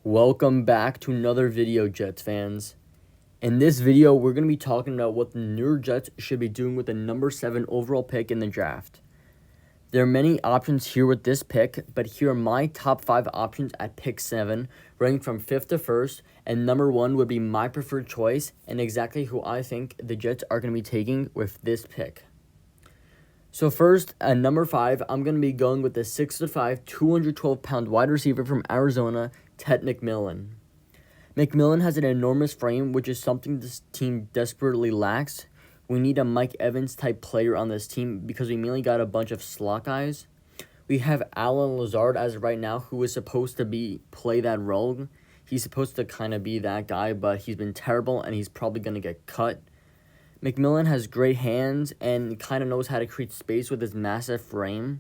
Welcome back to another video, Jets fans. In this video, we're going to be talking about what the New York Jets should be doing with the number 7 overall pick in the draft. There are many options here with this pick, but here are my top 5 options at pick 7, ranked from 5th to 1st, and number 1 would be my preferred choice and exactly who I think the Jets are going to be taking with this pick. So first, at number 5, I'm going to be going with the 6'5", 212-pound wide receiver from Arizona, Ted McMillan. McMillan has an enormous frame, which is something this team desperately lacks. We need a Mike Evans type player on this team because we mainly got a bunch of slot guys. We have Allen Lazard as of right now, who is supposed to play that role. He's supposed to kind of be that guy, but he's been terrible and he's probably going to get cut. McMillan has great hands and kind of knows how to create space with his massive frame.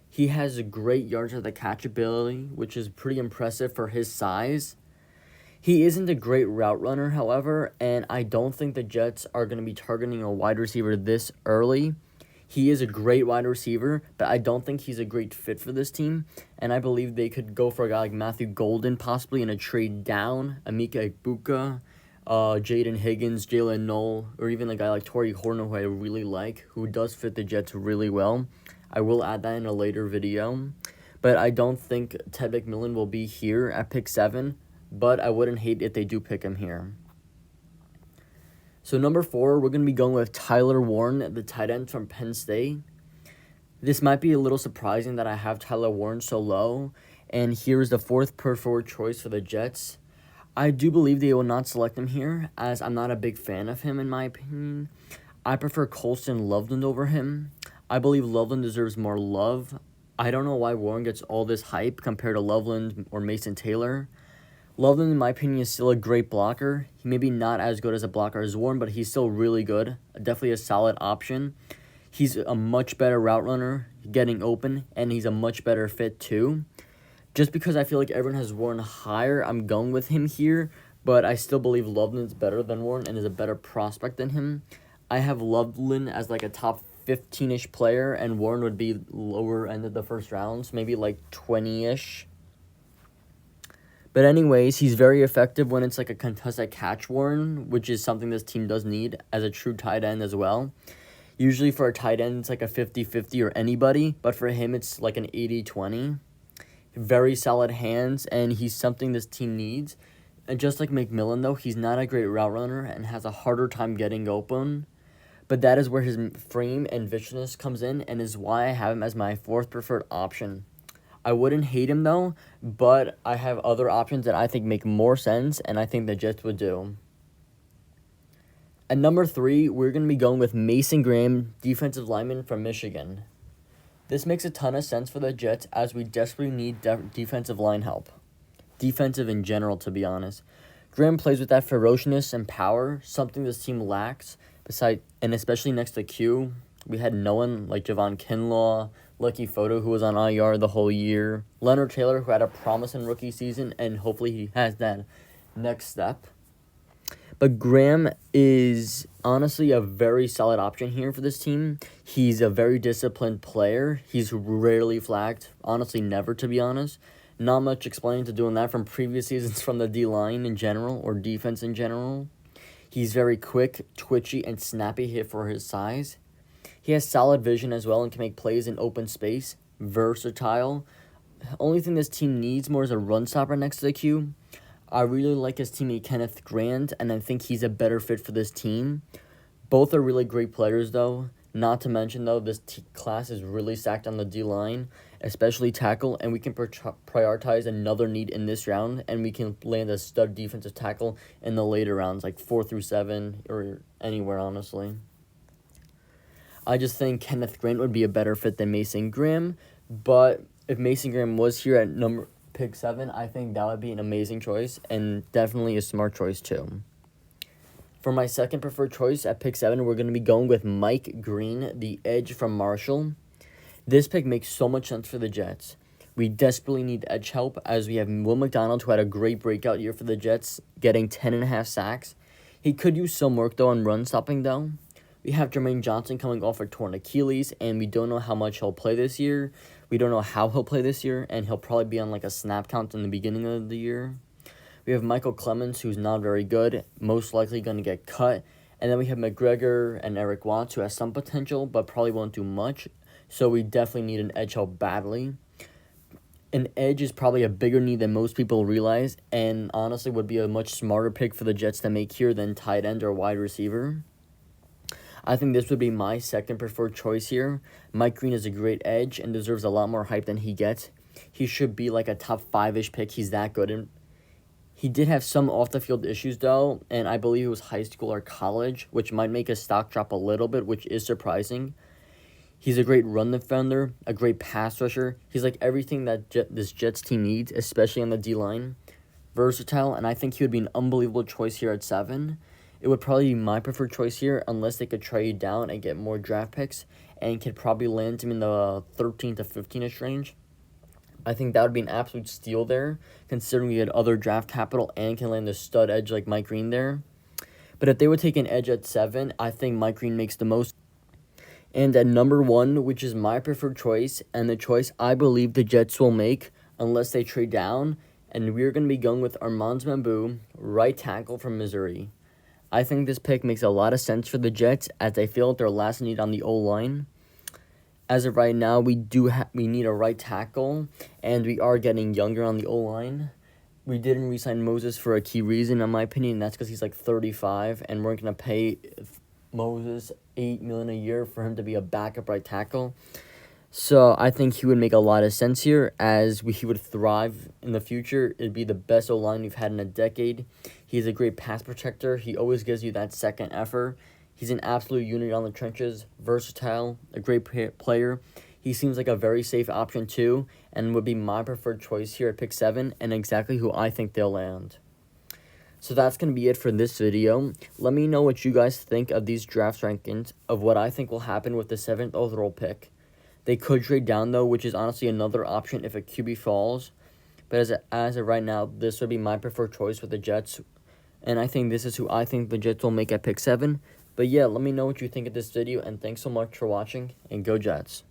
He has a great yards after the catch ability, which is pretty impressive for his size. He isn't a great route runner, however, and I don't think the Jets are going to be targeting a wide receiver this early. He is a great wide receiver, but I don't think he's a great fit for this team, and I believe they could go for a guy like Matthew Golden, possibly in a trade down, Emeka Egbuka, Jaden Higgins, Jalen Noel, or even a guy like Torrey Horner, who I really like, who does fit the Jets really well. I will add that in a later video. But I don't think Ted McMillan will be here at pick 7, but I wouldn't hate if they do pick him here. So number 4, we're going to be going with Tyler Warren, the tight end from Penn State. This might be a little surprising that I have Tyler Warren so low, and here is the 4th preferred choice for the Jets. I do believe they will not select him here, as I'm not a big fan of him in my opinion. I prefer Colston Loveland over him. I believe Loveland deserves more love. I don't know why Warren gets all this hype compared to Loveland or Mason Taylor. Loveland, in my opinion, is still a great blocker. He may be not as good as a blocker as Warren, but he's still really good. Definitely a solid option. He's a much better route runner, getting open, and he's a much better fit too. Just because I feel like everyone has Warren higher, I'm going with him here, but I still believe Loveland's better than Warren and is a better prospect than him. I have Loveland as like a top 15-ish player, and Warren would be lower end of the first rounds, maybe like 20-ish. But anyways, he's very effective when it's like a contested catch, Warren, which is something this team does need as a true tight end as well. Usually for a tight end, it's like a 50-50 or anybody, but for him, it's like an 80-20. Very solid hands, and he's something this team needs. And just like McMillan, though, he's not a great route runner and has a harder time getting open. But that is where his frame and viciousness comes in, and is why I have him as my 4th preferred option. I wouldn't hate him, though, but I have other options that I think make more sense, and I think the Jets would do. At number 3, we're going to be going with Mason Graham, defensive lineman from Michigan. This makes a ton of sense for the Jets, as we desperately need defensive line help. Defensive in general, to be honest. Graham plays with that ferociousness and power, something this team lacks, and especially next to Q. We had no one like Javon Kinlaw, Lucky Photo, who was on IR the whole year, Leonard Taylor, who had a promising rookie season, and hopefully he has that next step. But Graham is honestly a very solid option here for this team. He's a very disciplined player. He's rarely flagged. Honestly, never, to be honest. Not much explaining to doing that from previous seasons from the D-line in general or defense in general. He's very quick, twitchy, and snappy hit for his size. He has solid vision as well and can make plays in open space. Versatile. Only thing this team needs more is a run stopper next to the Q. I really like his teammate Kenneth Grant, and I think he's a better fit for this team. Both are really great players, though. Not to mention, though, this class is really stacked on the D-line, especially tackle, and we can prioritize another need in this round, and we can land a stud defensive tackle in the later rounds, like 4 through 7, or anywhere, honestly. I just think Kenneth Grant would be a better fit than Mason Graham, but if Mason Graham was here at pick 7, I think that would be an amazing choice, and definitely a smart choice, too. For my 2nd preferred choice at pick 7, we're going to be going with Mike Green, the edge from Marshall. This pick makes so much sense for the Jets. We desperately need edge help, as we have Will McDonald, who had a great breakout year for the Jets, getting 10.5 sacks. He could use some work, though, on run stopping, though. We have Jermaine Johnson coming off a torn Achilles, and we don't know how much he'll play this year. We don't know how he'll play this year, and he'll probably be on like a snap count in the beginning of the year. We have Michael Clemens, who's not very good, most likely going to get cut. And then we have McGregor and Eric Watts, who has some potential, but probably won't do much. So we definitely need an edge help badly. An edge is probably a bigger need than most people realize, and honestly would be a much smarter pick for the Jets to make here than tight end or wide receiver. I think this would be my second preferred choice here. Mike Green is a great edge and deserves a lot more hype than he gets. He should be like a top 5-ish pick. He's that good. And he did have some off-the-field issues, though, and I believe it was high school or college, which might make his stock drop a little bit, which is surprising. He's a great run defender, a great pass rusher. He's like everything that this Jets team needs, especially on the D-line. Versatile, and I think he would be an unbelievable choice here at 7. It would probably be my preferred choice here unless they could trade down and get more draft picks and could probably land him in the 13 to 15-ish range. I think that would be an absolute steal there, considering we had other draft capital and can land a stud edge like Mike Green there. But if they would take an edge at 7, I think Mike Green makes the most. And at number 1, which is my preferred choice, and the choice I believe the Jets will make unless they trade down, and we're going to be going with Armand Bamboo, right tackle from Missouri. I think this pick makes a lot of sense for the Jets as they feel their last need on the O-line. As of right now, we need a right tackle, and we are getting younger on the O-line. We didn't re-sign Moses for a key reason, in my opinion, and that's because he's like 35, and we're going to pay Moses $8 million a year for him to be a backup right tackle. So I think he would make a lot of sense here as he would thrive in the future. It'd be the best O-line we've had in a decade. He's a great pass protector. He always gives you that second effort. He's an absolute unit on the trenches, versatile, a great player. He seems like a very safe option too and would be my preferred choice here at pick 7 and exactly who I think they'll land. So that's going to be it for this video. Let me know what you guys think of these draft rankings of what I think will happen with the 7th overall pick. They could trade down, though, which is honestly another option if a QB falls. But as of right now, this would be my preferred choice with the Jets. And I think this is who I think the Jets will make at pick 7. But yeah, let me know what you think of this video. And thanks so much for watching. And go Jets.